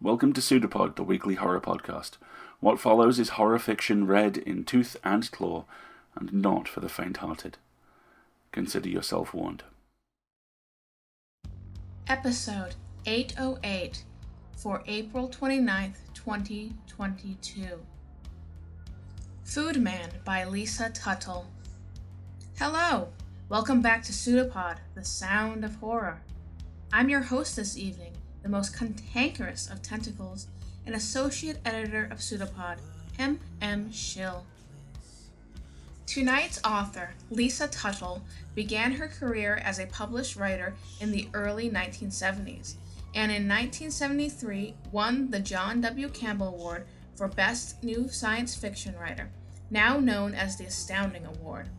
Welcome to PseudoPod, the weekly horror podcast. What follows is horror fiction read in tooth and claw, and not for the faint-hearted. Consider yourself warned. Episode 808 for April 29th, 2022. Food Man by Lisa Tuttle. Hello! Welcome back to PseudoPod, the sound of horror. I'm your host this evening, the most cantankerous of tentacles, and associate editor of PseudoPod, M.M. Schill. Tonight's author, Lisa Tuttle, began her career as a published writer in the early 1970s, and in 1973 won the John W. Campbell Award for Best New Science Fiction Writer, now known as the Astounding Award.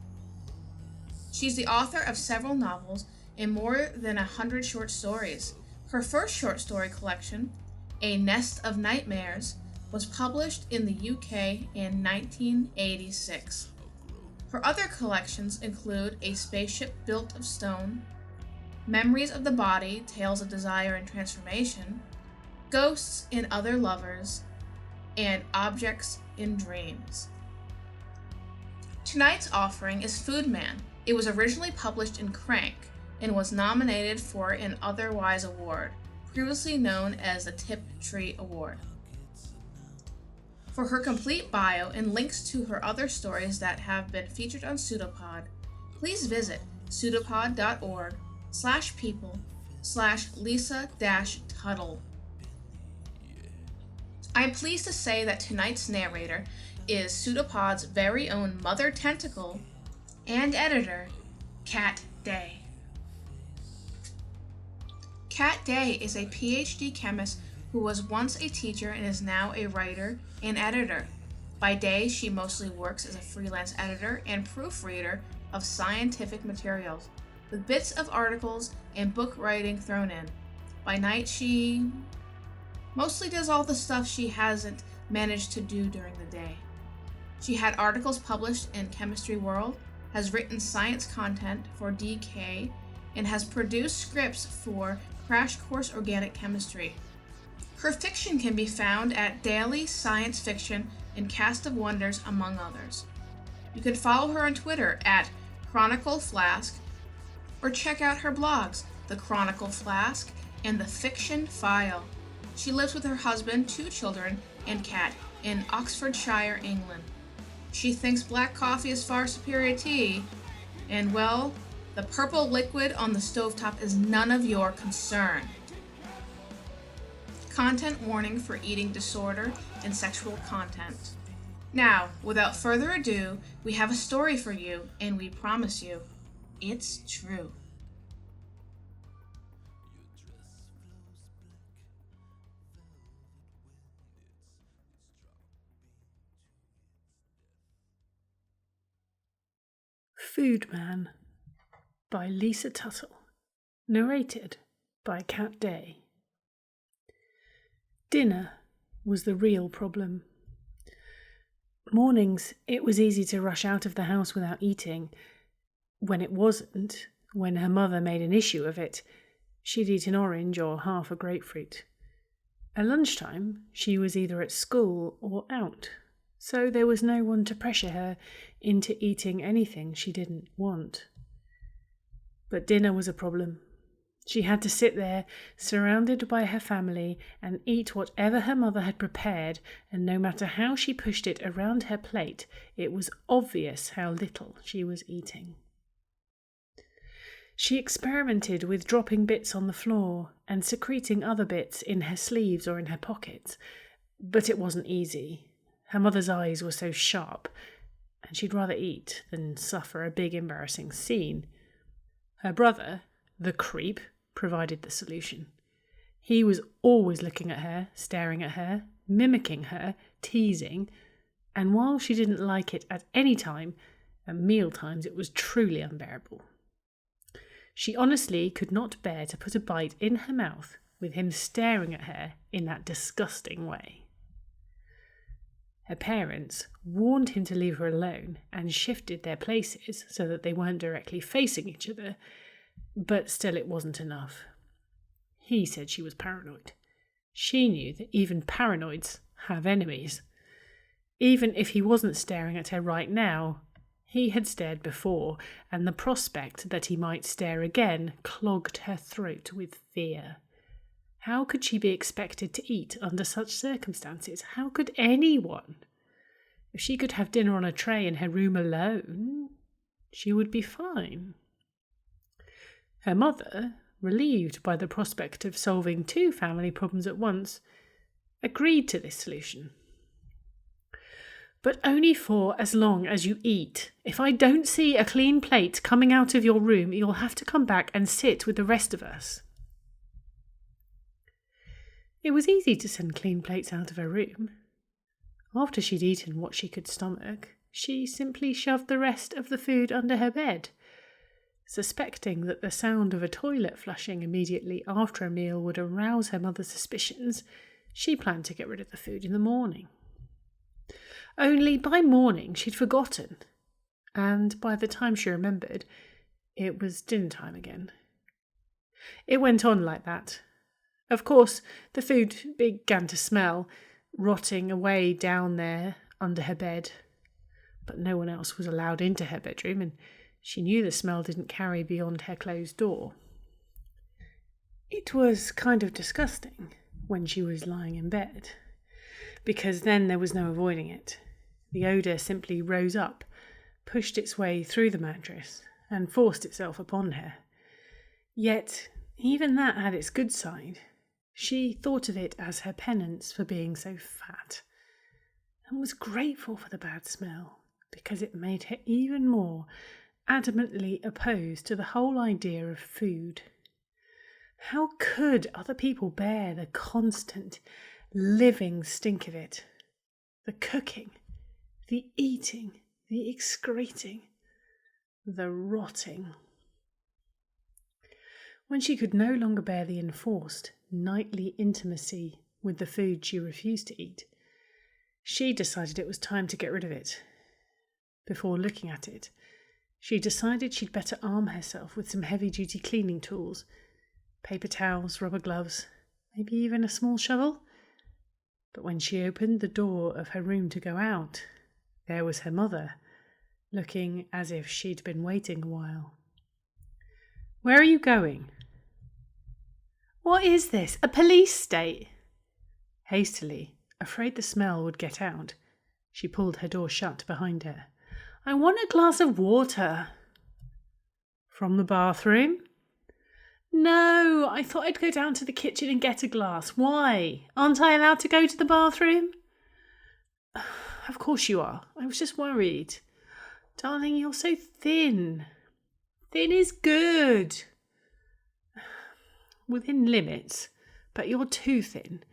She's the author of several novels and more than 100 short stories. Her first short story collection, A Nest of Nightmares, was published in the UK in 1986. Her other collections include A Spaceship Built of Stone, Memories of the Body, Tales of Desire and Transformation, Ghosts in Other Lovers, and Objects in Dreams. Tonight's offering is Food Man. It was originally published in Crank and was nominated for an Otherwise Award, previously known as the Tiptree Award. For her complete bio and links to her other stories that have been featured on PseudoPod, please visit pseudopod.org/people/Lisa-Tuttle. I am pleased to say that tonight's narrator is PseudoPod's very own mother tentacle and editor, Kat Day. Kat Day is a PhD chemist who was once a teacher and is now a writer and editor. By day, she mostly works as a freelance editor and proofreader of scientific materials, with bits of articles and book writing thrown in. By night, she mostly does all the stuff she hasn't managed to do during the day. She had articles published in Chemistry World, has written science content for DK, and has produced scripts for Crash Course Organic Chemistry. Her fiction can be found at Daily Science Fiction and Cast of Wonders, among others. You can follow her on Twitter at Chronicle Flask, or check out her blogs, The Chronicle Flask and The Fiction File. She lives with her husband, 2 children, and cat in Oxfordshire, England. She thinks black coffee is far superior to tea, and well, the purple liquid on the stovetop is none of your concern. Content warning for eating disorder and sexual content. Now, without further ado, we have a story for you, and we promise you, it's true. Food Man by Lisa Tuttle, narrated by Kat Day. Dinner was the real problem. Mornings, it was easy to rush out of the house without eating. When it wasn't, when her mother made an issue of it, she'd eat an orange or half a grapefruit. At lunchtime, she was either at school or out, so there was no one to pressure her into eating anything she didn't want. But dinner was a problem. She had to sit there, surrounded by her family, and eat whatever her mother had prepared, and no matter how she pushed it around her plate, it was obvious how little she was eating. She experimented with dropping bits on the floor and secreting other bits in her sleeves or in her pockets, but it wasn't easy. Her mother's eyes were so sharp, and she'd rather eat than suffer a big embarrassing scene. Her brother, the creep, provided the solution. He was always looking at her, staring at her, mimicking her, teasing, and while she didn't like it at any time, at meal times it was truly unbearable. She honestly could not bear to put a bite in her mouth with him staring at her in that disgusting way. Her parents warned him to leave her alone and shifted their places so that they weren't directly facing each other, but still it wasn't enough. He said she was paranoid. She knew that even paranoids have enemies. Even if he wasn't staring at her right now, he had stared before, and the prospect that he might stare again clogged her throat with fear. How could she be expected to eat under such circumstances? How could anyone? If she could have dinner on a tray in her room alone, she would be fine. Her mother, relieved by the prospect of solving 2 family problems at once, agreed to this solution. But only for as long as you eat. If I don't see a clean plate coming out of your room, you'll have to come back and sit with the rest of us. It was easy to send clean plates out of her room. After she'd eaten what she could stomach, she simply shoved the rest of the food under her bed. Suspecting that the sound of a toilet flushing immediately after a meal would arouse her mother's suspicions, she planned to get rid of the food in the morning. Only by morning she'd forgotten, and by the time she remembered, it was dinner time again. It went on like that. Of course, the food began to smell, rotting away down there under her bed. But no one else was allowed into her bedroom, and she knew the smell didn't carry beyond her closed door. It was kind of disgusting when she was lying in bed, because then there was no avoiding it. The odour simply rose up, pushed its way through the mattress, and forced itself upon her. Yet, even that had its good side. She thought of it as her penance for being so fat, and was grateful for the bad smell, because it made her even more adamantly opposed to the whole idea of food. How could other people bear the constant, living stink of it? The cooking, the eating, the excreting, the rotting. When she could no longer bear the enforced, nightly intimacy with the food she refused to eat, she decided it was time to get rid of it. Before looking at it, she decided she'd better arm herself with some heavy-duty cleaning tools, paper towels, rubber gloves, maybe even a small shovel. But when she opened the door of her room to go out, there was her mother, looking as if she'd been waiting a while. "Where are you going?" "What is this, a police state?" Hastily, afraid the smell would get out, she pulled her door shut behind her. "I want a glass of water." "From the bathroom?" "No, I thought I'd go down to the kitchen and get a glass. Why? Aren't I allowed to go to the bathroom?" "Of course you are. I was just worried." "Darling, you're so thin." "Thin is good." "Within limits, but you're too thin.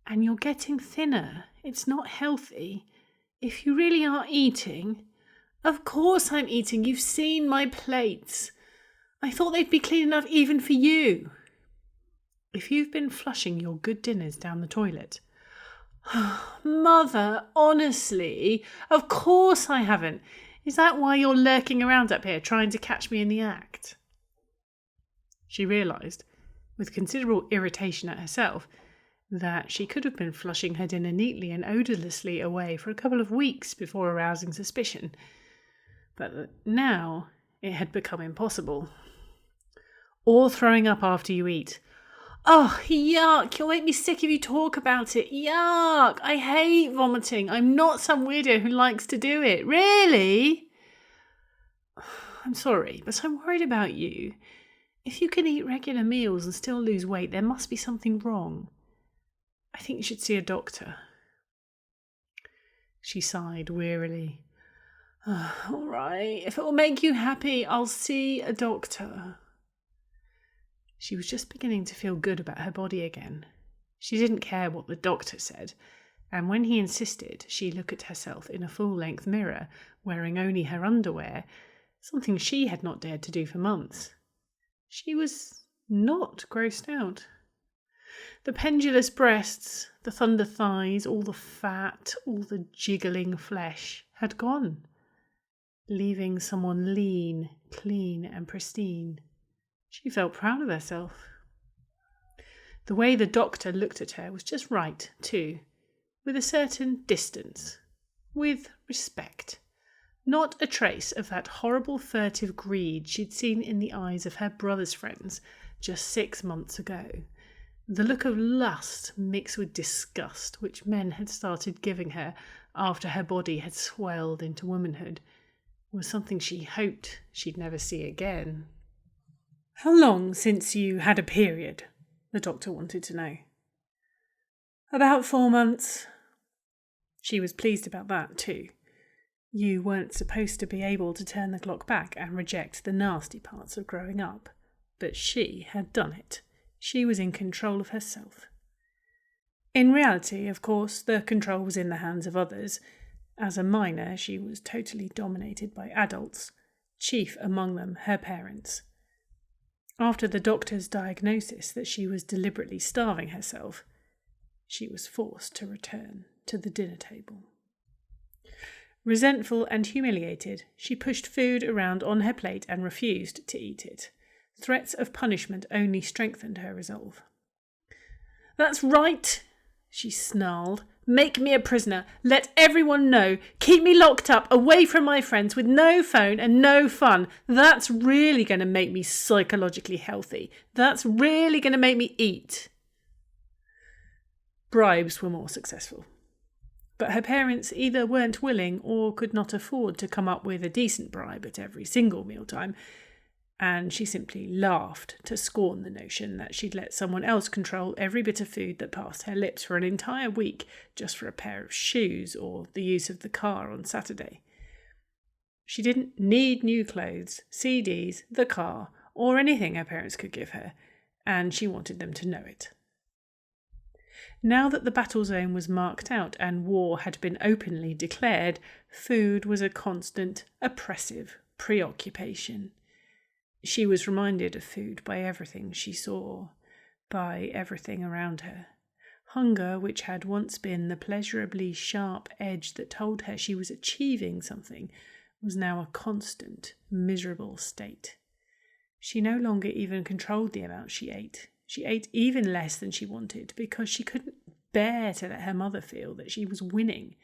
And you're getting thinner. It's not healthy. If you really are eating..." "Of course I'm eating. You've seen my plates. I thought they'd be clean enough even for you." "If you've been flushing your good dinners down the toilet..." "Mother, honestly, of course I haven't. Is that why you're lurking around up here trying to catch me in the act?" She realised, with considerable irritation at herself, that she could have been flushing her dinner neatly and odourlessly away for a couple of weeks before arousing suspicion. But now it had become impossible. "Or throwing up after you eat." "Oh, yuck! You'll make me sick if you talk about it. Yuck! I hate vomiting. I'm not some weirdo who likes to do it. Really?" "I'm sorry, but I'm worried about you. If you can eat regular meals and still lose weight, there must be something wrong. I think you should see a doctor." She sighed wearily. "All right, if it will make you happy, I'll see a doctor." She was just beginning to feel good about her body again. She didn't care what the doctor said, and when he insisted she look at herself in a full-length mirror, wearing only her underwear, something she had not dared to do for months, she was not grossed out. The pendulous breasts, the thunder thighs, all the fat, all the jiggling flesh had gone, leaving someone lean, clean and pristine. She felt proud of herself. The way the doctor looked at her was just right, too, with a certain distance, with respect. Not a trace of that horrible furtive greed she'd seen in the eyes of her brother's friends just 6 months ago. The look of lust mixed with disgust which men had started giving her after her body had swelled into womanhood was something she hoped she'd never see again. "How long since you had a period?" the doctor wanted to know. "About 4 months. She was pleased about that too. You weren't supposed to be able to turn the clock back and reject the nasty parts of growing up, but she had done it. She was in control of herself. In reality, of course, the control was in the hands of others. As a minor, she was totally dominated by adults, chief among them her parents. After the doctor's diagnosis that she was deliberately starving herself, she was forced to return to the dinner table. Resentful and humiliated, she pushed food around on her plate and refused to eat it. Threats of punishment only strengthened her resolve. "That's right," she snarled. "Make me a prisoner. Let everyone know. Keep me locked up, away from my friends, with no phone and no fun. That's really going to make me psychologically healthy. That's really going to make me eat." Bribes were more successful. But her parents either weren't willing or could not afford to come up with a decent bribe at every single mealtime, and she simply laughed to scorn the notion that she'd let someone else control every bit of food that passed her lips for an entire week just for a pair of shoes or the use of the car on Saturday. She didn't need new clothes, CDs, the car, or anything her parents could give her, and she wanted them to know it. Now that the battle zone was marked out and war had been openly declared, food was a constant, oppressive preoccupation. She was reminded of food by everything she saw, by everything around her. Hunger, which had once been the pleasurably sharp edge that told her she was achieving something, was now a constant, miserable state. She no longer even controlled the amount she ate. She ate even less than she wanted because she couldn't bear to let her mother feel that she was winning,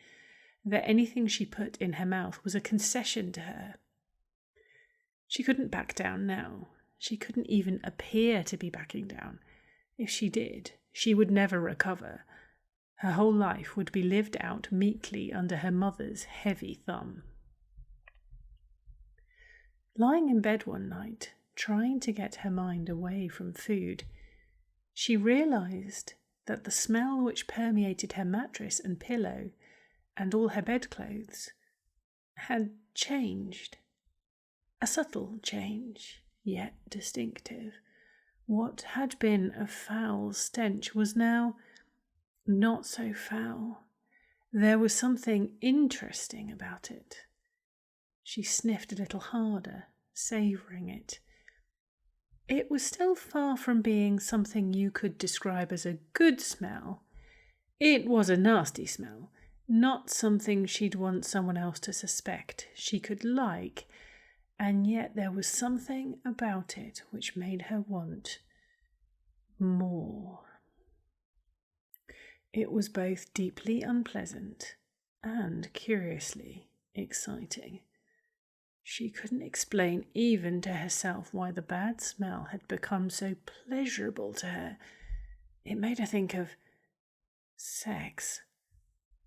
that anything she put in her mouth was a concession to her. She couldn't back down now. She couldn't even appear to be backing down. If she did, she would never recover. Her whole life would be lived out meekly under her mother's heavy thumb. Lying in bed one night, trying to get her mind away from food, she realised that the smell which permeated her mattress and pillow and all her bedclothes had changed. A subtle change, yet distinctive. What had been a foul stench was now not so foul. There was something interesting about it. She sniffed a little harder, savouring it. It was still far from being something you could describe as a good smell. It was a nasty smell, not something she'd want someone else to suspect she could like, and yet there was something about it which made her want more. It was both deeply unpleasant and curiously exciting. She couldn't explain even to herself why the bad smell had become so pleasurable to her. It made her think of sex,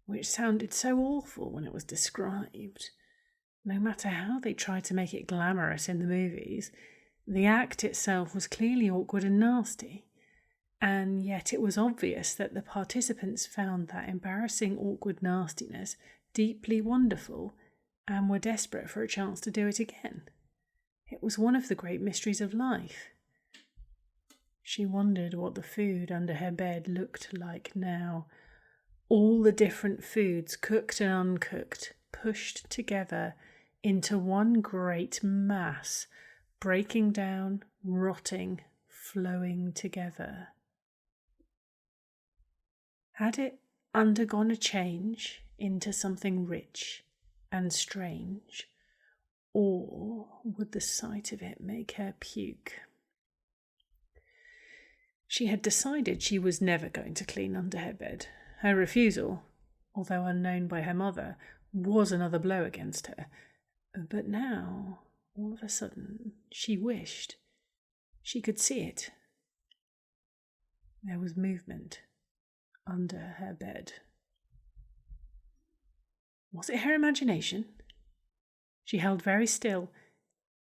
which sounded so awful when it was described. No matter how they tried to make it glamorous in the movies, the act itself was clearly awkward and nasty. And yet it was obvious that the participants found that embarrassing, awkward nastiness deeply wonderful and were desperate for a chance to do it again. It was one of the great mysteries of life. She wondered what the food under her bed looked like now. All the different foods, cooked and uncooked, pushed together into one great mass, breaking down, rotting, flowing together. Had it undergone a change into something rich and strange, or would the sight of it make her puke? She had decided she was never going to clean under her bed. Her refusal, although unknown by her mother, was another blow against her. But now, all of a sudden, she wished she could see it. There was movement under her bed. Was it her imagination? She held very still,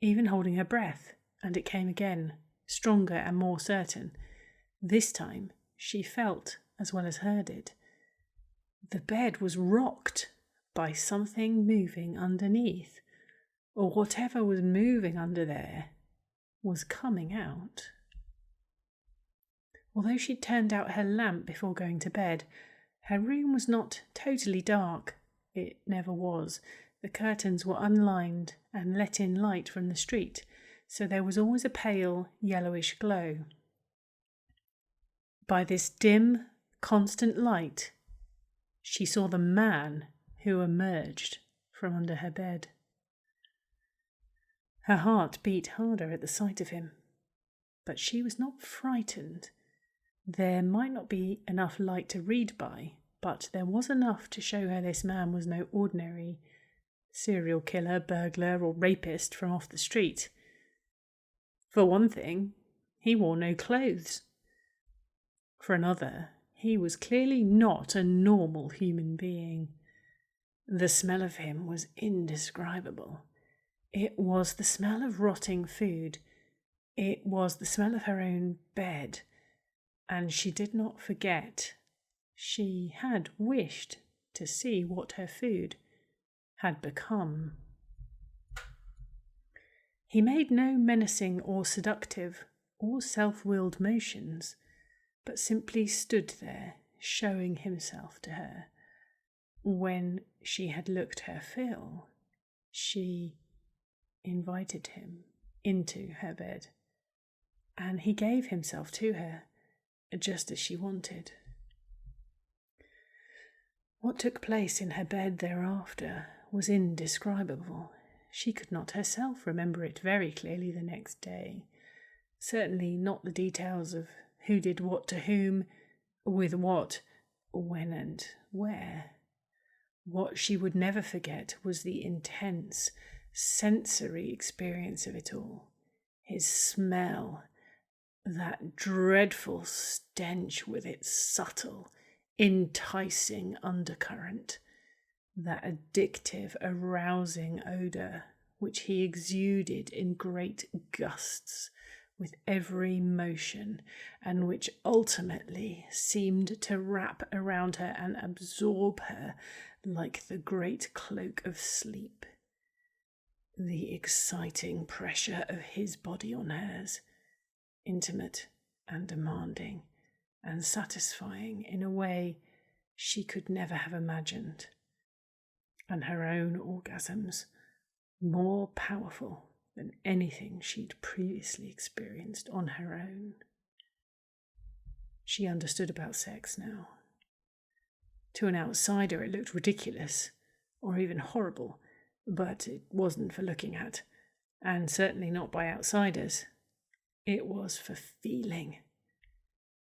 even holding her breath, and it came again, stronger and more certain. This time she felt as well as heard it. The bed was rocked by something moving underneath, or whatever was moving under there was coming out. Although she'd turned out her lamp before going to bed, her room was not totally dark. It never was. The curtains were unlined and let in light from the street, so there was always a pale yellowish glow. By this dim, constant light, she saw the man who emerged from under her bed. Her heart beat harder at the sight of him, but she was not frightened. There might not be enough light to read by, but there was enough to show her this man was no ordinary serial killer, burglar, or rapist from off the street. For one thing, he wore no clothes. For another, he was clearly not a normal human being. The smell of him was indescribable. It was the smell of rotting food. It was the smell of her own bed. And she did not forget. She had wished to see what her food had become. He made no menacing or seductive or self-willed motions, but simply stood there, showing himself to her. When she had looked her fill, she invited him into her bed, and he gave himself to her, just as she wanted. What took place in her bed thereafter was indescribable. She could not herself remember it very clearly the next day. Certainly not the details of who did what to whom, with what, when and where. What she would never forget was the intense sensory experience of it all. His smell, that dreadful stench with its subtle, enticing undercurrent, that addictive, arousing odour which he exuded in great gusts with every motion, and which ultimately seemed to wrap around her and absorb her like the great cloak of sleep. The exciting pressure of his body on hers, intimate and demanding and satisfying in a way she could never have imagined, and her own orgasms more powerful than anything she'd previously experienced on her own. She understood about sex now. To an outsider it looked ridiculous, or even horrible, but it wasn't for looking at, and certainly not by outsiders. It was for feeling.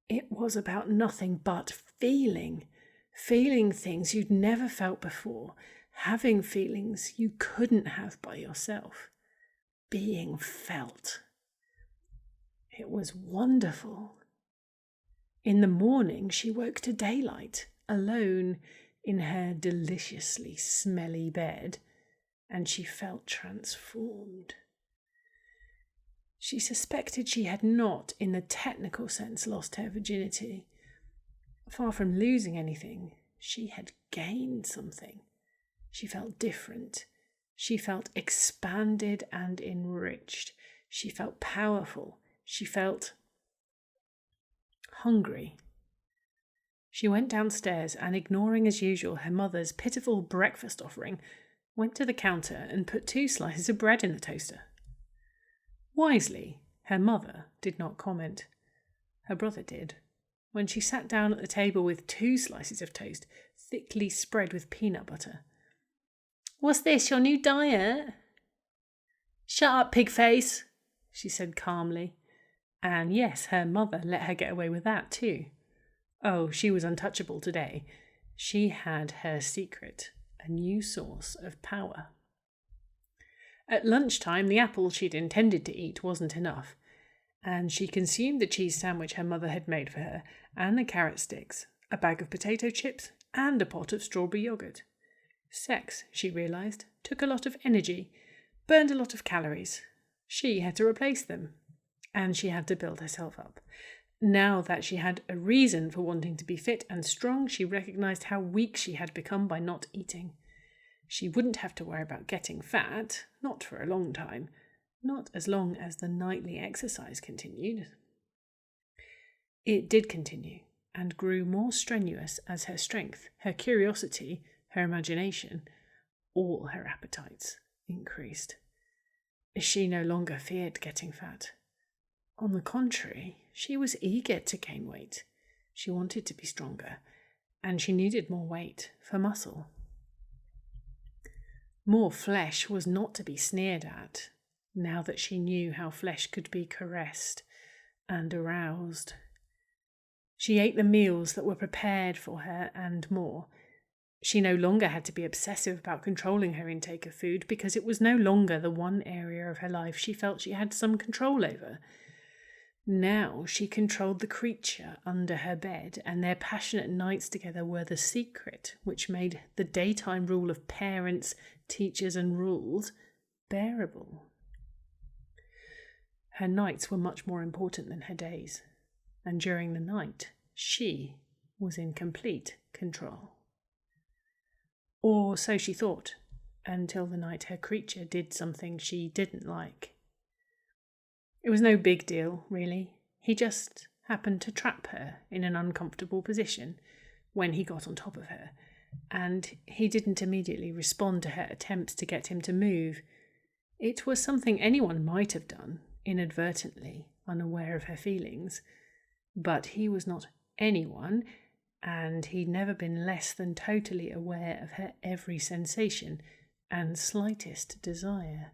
It was about nothing but feeling. Feeling things you'd never felt before, having feelings you couldn't have by yourself. Being felt. It was wonderful. In the morning she woke to daylight, alone in her deliciously smelly bed, and she felt transformed. She suspected she had not, in the technical sense, lost her virginity. Far from losing anything, she had gained something. She felt different. She felt expanded and enriched. She felt powerful. She felt hungry. She went downstairs and, ignoring as usual her mother's pitiful breakfast offering, went to the counter and put 2 slices of bread in the toaster. Wisely, her mother did not comment. Her brother did. When she sat down at the table with 2 slices of toast, thickly spread with peanut butter. "What's this, your new diet?" "Shut up, pig face," she said calmly, And yes, her mother let her get away with that too. Oh, she was untouchable today. She had her secret, a new source of power. At lunchtime, the apple she'd intended to eat wasn't enough, and she consumed the cheese sandwich her mother had made for her, and the carrot sticks, a bag of potato chips, and a pot of strawberry yogurt. Sex, she realised, took a lot of energy, burned a lot of calories. She had to replace them, and she had to build herself up. Now that she had a reason for wanting to be fit and strong, she recognised how weak she had become by not eating. She wouldn't have to worry about getting fat, not for a long time, not as long as the nightly exercise continued. It did continue, and grew more strenuous as her strength, her curiosity, her imagination, all her appetites increased. She no longer feared getting fat. On the contrary, she was eager to gain weight. She wanted to be stronger, and she needed more weight for muscle. More flesh was not to be sneered at, now that she knew how flesh could be caressed and aroused. She ate the meals that were prepared for her and more. She no longer had to be obsessive about controlling her intake of food because it was no longer the one area of her life she felt she had some control over. Now she controlled the creature under her bed, and their passionate nights together were the secret which made the daytime rule of parents, teachers, and rules bearable. Her nights were much more important than her days, and during the night she was in complete control. Or so she thought, until the night her creature did something she didn't like. It was no big deal, really. He just happened to trap her in an uncomfortable position when he got on top of her, and he didn't immediately respond to her attempts to get him to move. It was something anyone might have done, inadvertently, unaware of her feelings, but he was not anyone, and he'd never been less than totally aware of her every sensation and slightest desire.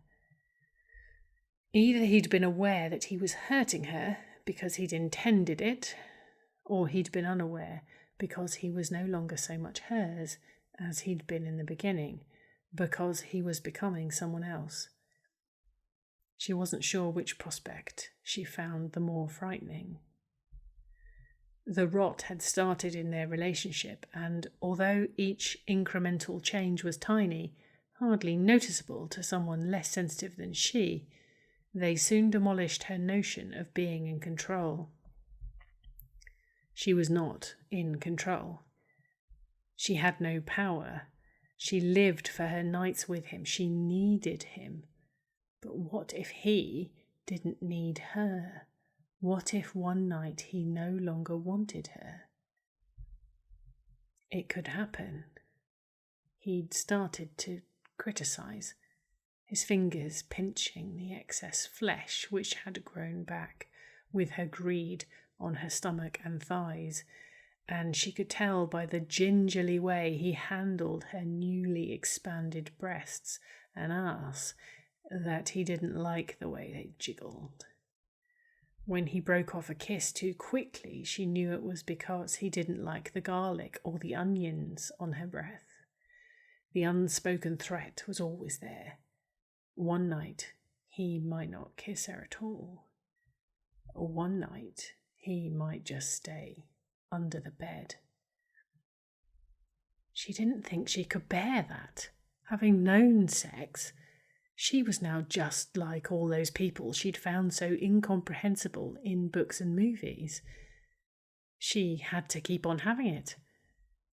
Either he'd been aware that he was hurting her because he'd intended it, or he'd been unaware because he was no longer so much hers as he'd been in the beginning, because he was becoming someone else. She wasn't sure which prospect she found the more frightening. The rot had started in their relationship, and although each incremental change was tiny, hardly noticeable to someone less sensitive than she, they soon demolished her notion of being in control. She was not in control. She had no power. She lived for her nights with him. She needed him. But what if he didn't need her? What if one night he no longer wanted her? It could happen. He'd started to criticize, his fingers pinching the excess flesh which had grown back with her greed on her stomach and thighs, and she could tell by the gingerly way he handled her newly expanded breasts and ass that he didn't like the way they jiggled. When he broke off a kiss too quickly, she knew it was because he didn't like the garlic or the onions on her breath. The unspoken threat was always there. One night he might not kiss her at all. Or one night he might just stay under the bed. She didn't think she could bear that. Having known sex, she was now just like all those people she'd found so incomprehensible in books and movies. She had to keep on having it,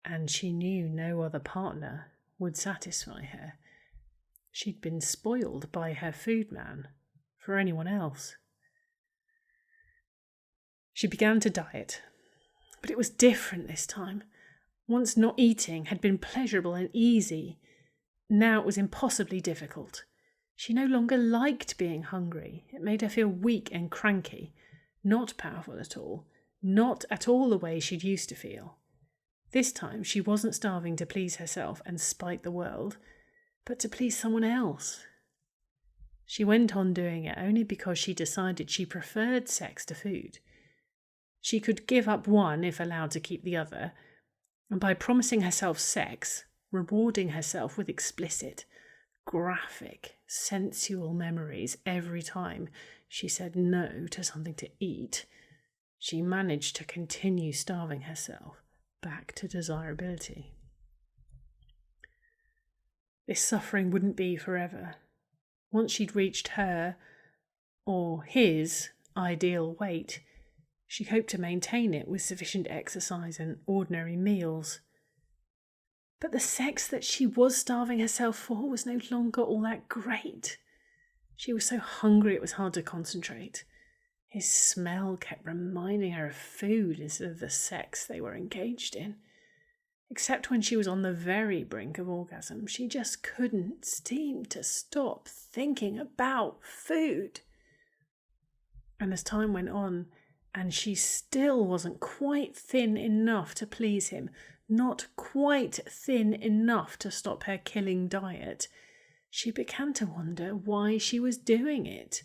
and she knew no other partner would satisfy her. She'd been spoiled by her food man for anyone else. She began to diet, but it was different this time. Once not eating had been pleasurable and easy. Now it was impossibly difficult. She no longer liked being hungry. It made her feel weak and cranky, not powerful at all, not at all the way she'd used to feel. This time she wasn't starving to please herself and spite the world, but to please someone else. She went on doing it only because she decided she preferred sex to food. She could give up one if allowed to keep the other, and by promising herself sex, rewarding herself with explicit, graphic, sensual memories every time she said no to something to eat, she managed to continue starving herself back to desirability. This suffering wouldn't be forever. Once she'd reached her, or his, ideal weight, she hoped to maintain it with sufficient exercise and ordinary meals. But the sex that she was starving herself for was no longer all that great. She was so hungry it was hard to concentrate. His smell kept reminding her of food instead of the sex they were engaged in. Except when she was on the very brink of orgasm, she just couldn't seem to stop thinking about food. And as time went on, and she still wasn't quite thin enough to please him, not quite thin enough to stop her killing diet, she began to wonder why she was doing it.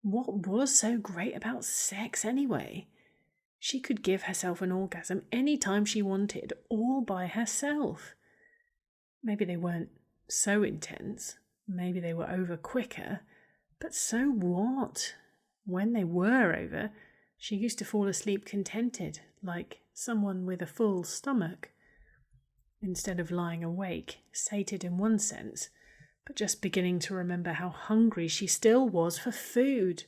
What was so great about sex anyway? She could give herself an orgasm any time she wanted, all by herself. Maybe they weren't so intense, maybe they were over quicker, but so what? When they were over, she used to fall asleep contented, like someone with a full stomach, instead of lying awake, sated in one sense, but just beginning to remember how hungry she still was for food.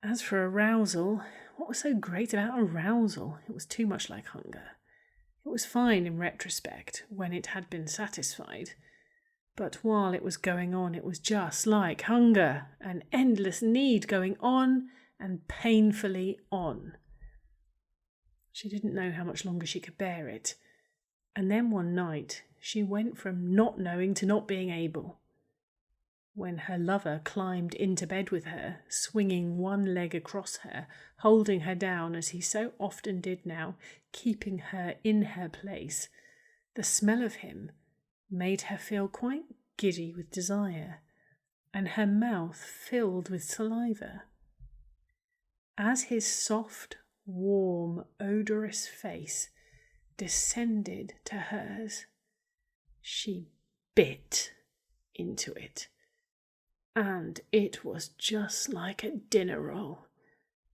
As for arousal, what was so great about arousal? It was too much like hunger. It was fine in retrospect, when it had been satisfied. But while it was going on, it was just like hunger, an endless need going on and painfully on. She didn't know how much longer she could bear it. And then one night, she went from not knowing to not being able. When her lover climbed into bed with her, swinging one leg across her, holding her down as he so often did now, keeping her in her place, the smell of him made her feel quite giddy with desire, and her mouth filled with saliva. As his soft, warm, odorous face descended to hers, she bit into it. And it was just like a dinner roll,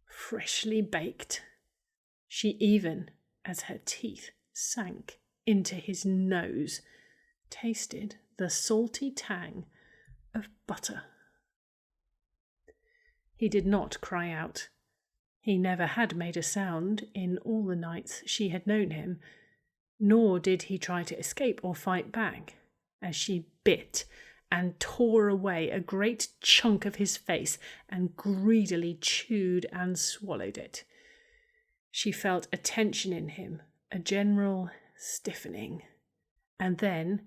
freshly baked. She even, as her teeth sank into his nose, tasted the salty tang of butter. He did not cry out. He never had made a sound in all the nights she had known him, nor did he try to escape or fight back, as she bit and tore away a great chunk of his face and greedily chewed and swallowed it. She felt a tension in him, a general stiffening, and then,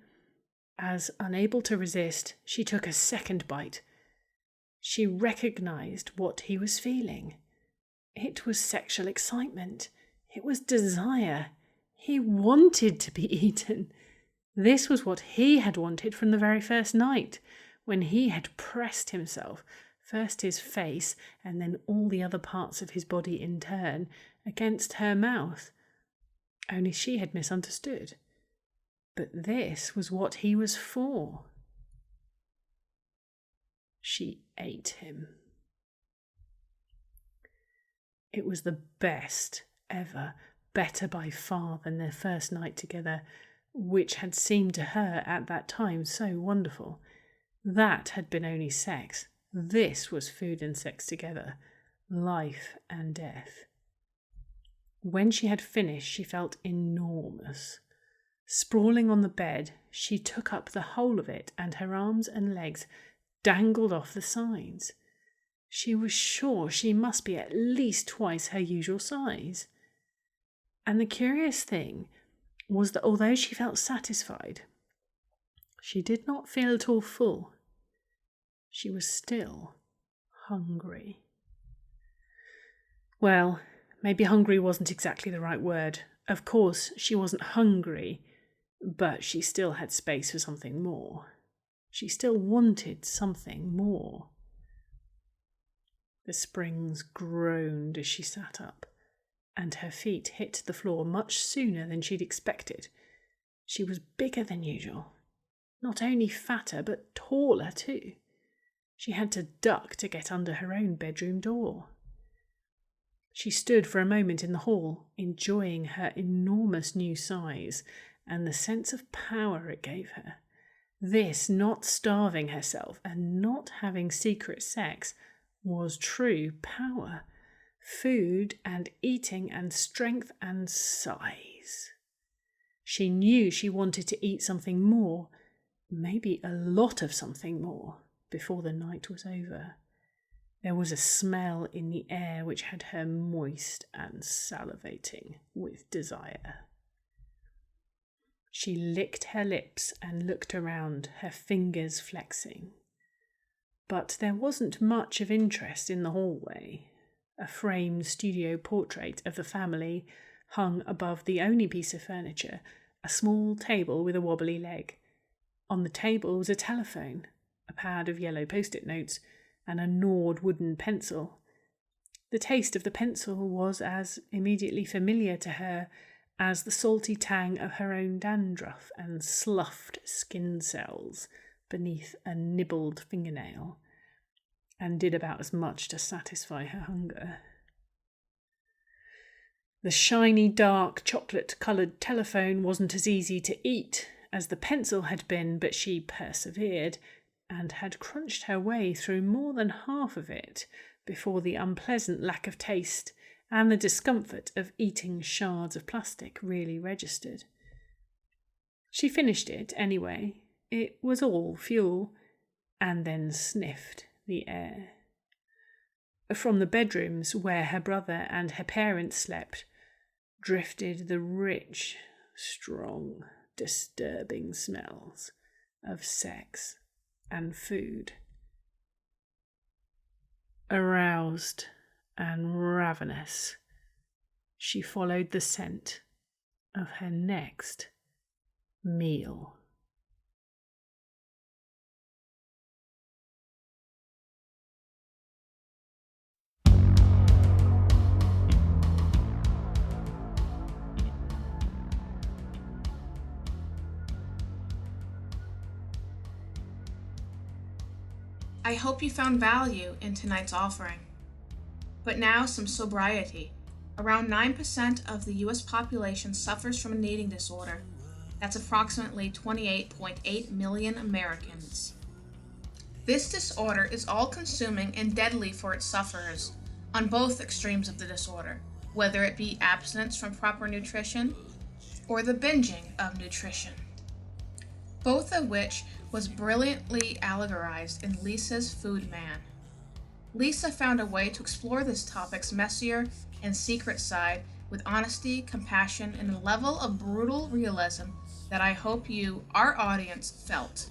as unable to resist, she took a second bite. She recognized what he was feeling. It was sexual excitement. It was desire. He wanted to be eaten. This was what he had wanted from the very first night, when he had pressed himself, first his face and then all the other parts of his body in turn, against her mouth. Only she had misunderstood. But this was what he was for. She ate him. It was the best ever, better by far than their first night together, which had seemed to her at that time so wonderful. That had been only sex. This was food and sex together, life and death. When she had finished, she felt enormous. Sprawling on the bed, she took up the whole of it, and her arms and legs dangled off the sides. She was sure she must be at least twice her usual size. And the curious thing was that although she felt satisfied, she did not feel at all full. She was still hungry. Well, maybe hungry wasn't exactly the right word. Of course, she wasn't hungry, but she still had space for something more. She still wanted something more. The springs groaned as she sat up, and her feet hit the floor much sooner than she'd expected. She was bigger than usual. Not only fatter, but taller too. She had to duck to get under her own bedroom door. She stood for a moment in the hall, enjoying her enormous new size and the sense of power it gave her. This, not starving herself and not having secret sex, was true power. Food and eating and strength and size. She knew she wanted to eat something more, maybe a lot of something more, before the night was over. There was a smell in the air which had her moist and salivating with desire. She licked her lips and looked around, her fingers flexing. But there wasn't much of interest in the hallway. A framed studio portrait of the family hung above the only piece of furniture, a small table with a wobbly leg. On the table was a telephone, a pad of yellow post-it notes, and a gnawed wooden pencil. The taste of the pencil was as immediately familiar to her as the salty tang of her own dandruff and sloughed skin cells beneath a nibbled fingernail, and did about as much to satisfy her hunger. The shiny, dark, chocolate-coloured telephone wasn't as easy to eat as the pencil had been, but she persevered and had crunched her way through more than half of it before the unpleasant lack of taste and the discomfort of eating shards of plastic really registered. She finished it anyway. It was all fuel, and then sniffed the air. From the bedrooms where her brother and her parents slept drifted the rich, strong, disturbing smells of sex and food. Aroused and ravenous, she followed the scent of her next meal. I hope you found value in tonight's offering. But now some sobriety. Around 9% of the US population suffers from an eating disorder. That's approximately 28.8 million Americans. This disorder is all-consuming and deadly for its sufferers, on both extremes of the disorder, whether it be abstinence from proper nutrition or the binging of nutrition. Both of which was brilliantly allegorized in Lisa's Food Man. Lisa found a way to explore this topic's messier and secret side with honesty, compassion, and a level of brutal realism that I hope you, our audience, felt.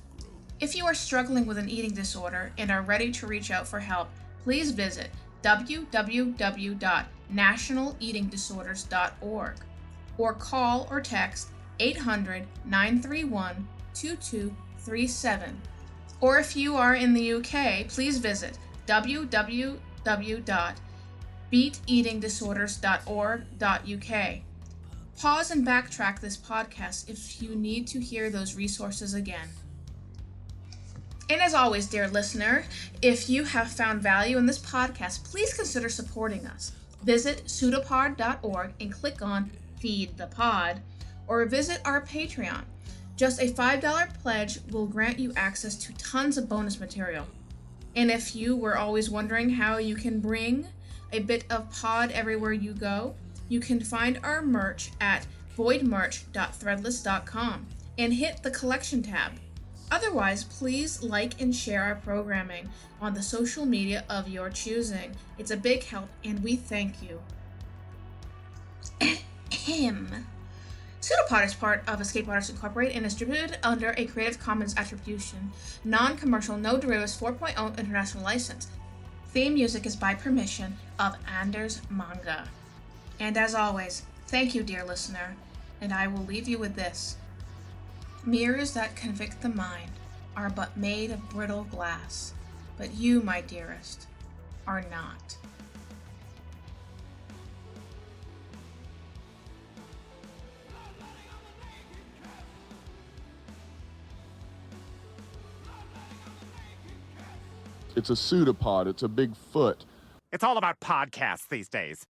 If you are struggling with an eating disorder and are ready to reach out for help, please visit www.nationaleatingdisorders.org or call or text 800-931-2237. Or if you are in the UK, please visit www.beateatingdisorders.org.uk. Pause and backtrack this podcast if you need to hear those resources again. And as always, dear listener, if you have found value in this podcast, please consider supporting us. Visit PseudoPod.org and click on Feed the Pod, or visit our Patreon. Just a $5 pledge will grant you access to tons of bonus material. And if you were always wondering how you can bring a bit of pod everywhere you go, you can find our merch at voidmerch.threadless.com and hit the collection tab. Otherwise, please like and share our programming on the social media of your choosing. It's a big help, and we thank you. PseudoPod is part of Escape Artists Incorporated and is distributed under a Creative Commons Attribution, non-commercial, no derivatives 4.0 international license. Theme music is by permission of Anders Manga. And as always, thank you, dear listener, and I will leave you with this. Mirrors that convict the mind are but made of brittle glass, but you, my dearest, are not. It's a PseudoPod. It's a big foot. It's all about podcasts these days.